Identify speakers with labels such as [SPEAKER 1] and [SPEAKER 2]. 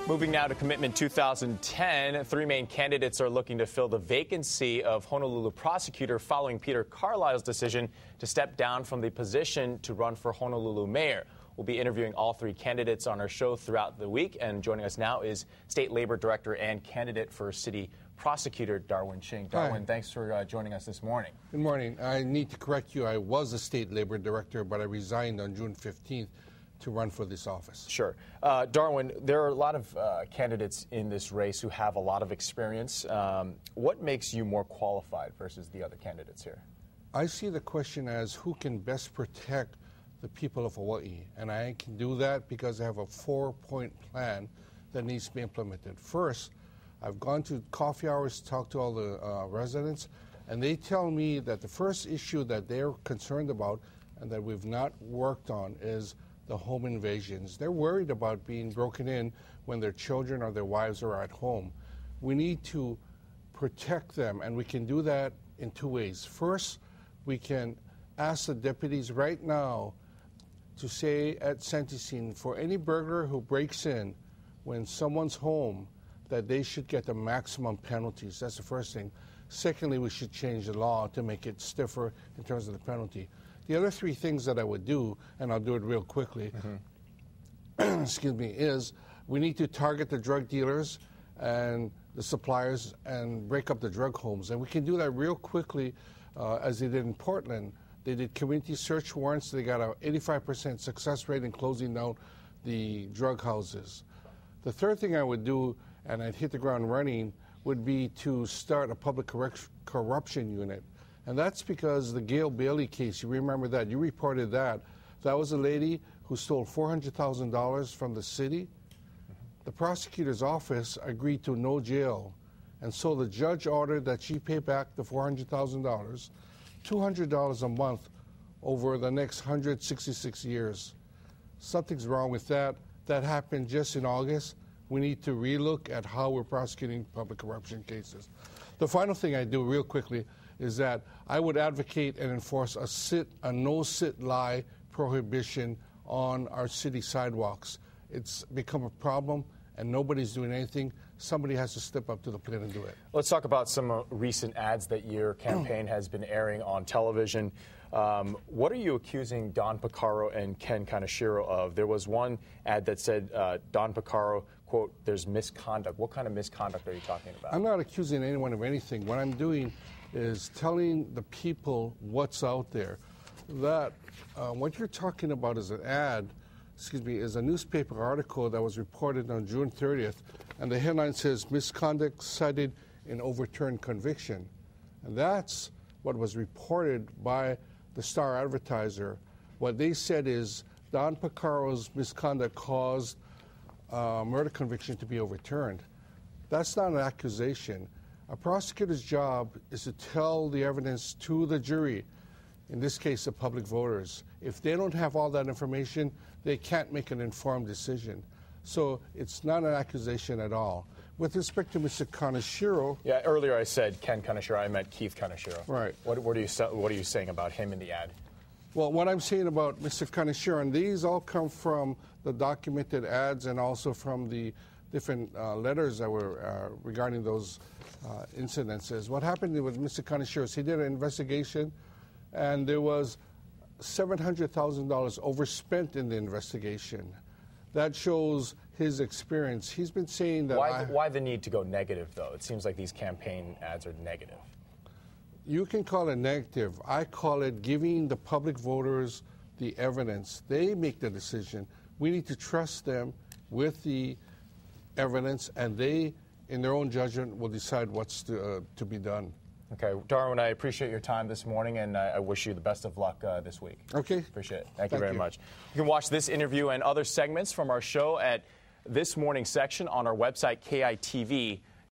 [SPEAKER 1] Moving now to Commitment 2010, three main candidates are looking to fill the vacancy of Honolulu prosecutor following Peter Carlisle's decision to step down from the position to run for Honolulu mayor. We'll be interviewing all three candidates on our show throughout the week, and joining us now is State Labor Director and candidate for City Prosecutor Darwin Ching. Darwin, thanks for joining us this morning.
[SPEAKER 2] Good morning. I need to correct you. I was a State Labor Director, but I resigned on June 15th to run for this office.
[SPEAKER 1] Sure. Darwin, there are a lot of candidates in this race who have a lot of experience. What makes you more qualified versus the other candidates here?
[SPEAKER 2] I see the question as who can best protect the people of Hawaii, and I can do that because I have a 4-point plan that needs to be implemented. First, I've gone to coffee hours, talked to all the residents, and they tell me that the first issue that they're concerned about and that we've not worked on is the home invasions. They're worried about being broken in when their children or their wives are at home. We need to protect them, and we can do that in two ways. First, we can ask the deputies right now to say at sentencing for any burglar who breaks in when someone's home that they should get the maximum penalties. That's the first thing. Secondly, we should change the law to make it stiffer in terms of the penalty. The other three things that I would do, and I'll do it real quickly, excuse me, is we need to target the drug dealers and the suppliers and break up the drug homes. And we can do that real quickly as they did in Portland. They did community search warrants. They got an 85% success rate in closing down the drug houses. The third thing I would do, and I'd hit the ground running, would be to start a public corruption unit. And that's because the Gail Bailey case, you remember that, you reported that. That was a lady who stole $400,000 from the city. The prosecutor's office agreed to no jail. And so the judge ordered that she pay back the $400,000, $200 a month over the next 166 years. Something's wrong with that. That happened just in August. We need to relook at how we're prosecuting public corruption cases. The final thing I do real quickly is that I would advocate and enforce a no-sit-lie prohibition on our city sidewalks. It's become a problem, and nobody's doing anything. Somebody has to step up to the plate and do it.
[SPEAKER 1] Let's talk about some recent ads that your campaign has been airing on television. What are you accusing Don Picaro and Ken Kaneshiro of? There was one ad that said Don Picaro, quote, "there's misconduct." What kind of misconduct are you talking about?
[SPEAKER 2] I'm not accusing anyone of anything. What I'm doing is telling the people what's out there. That what you're talking about is an ad, is a newspaper article that was reported on June 30th, and the headline says, "Misconduct cited in overturned conviction." And that's what was reported by the Star Advertiser. What they said is Don Picaro's misconduct caused murder conviction to be overturned. That's not an accusation. A prosecutor's job is to tell the evidence to the jury, in this case the public voters. If they don't have all that information, they can't make an informed decision. So it's not an accusation at all. With respect to Mr. Kaneshiro...
[SPEAKER 1] Yeah, earlier I said Ken Kaneshiro, I meant Keith Kaneshiro.
[SPEAKER 2] Right.
[SPEAKER 1] What are you saying about him in the ad?
[SPEAKER 2] Well, what I'm saying about Mr. Kaneshiro, and these all come from the documented ads and also from the different letters that were regarding those incidences. What happened with Mr. Kaneshiro is he did an investigation, and there was $700,000 overspent in the investigation. That shows his experience. He's been saying that...
[SPEAKER 1] Why the need to go negative, though? It seems like these campaign ads are negative.
[SPEAKER 2] You can call it negative. I call it giving the public voters the evidence. They make the decision. We need to trust them with the evidence, and they, in their own judgment, will decide what's to be done.
[SPEAKER 1] Okay, Darwin, I appreciate your time this morning, and I wish you the best of luck this week.
[SPEAKER 2] Okay.
[SPEAKER 1] Appreciate it. Thank you very much. You can watch this interview and other segments from our show at this morning's section on our website, KITV.com.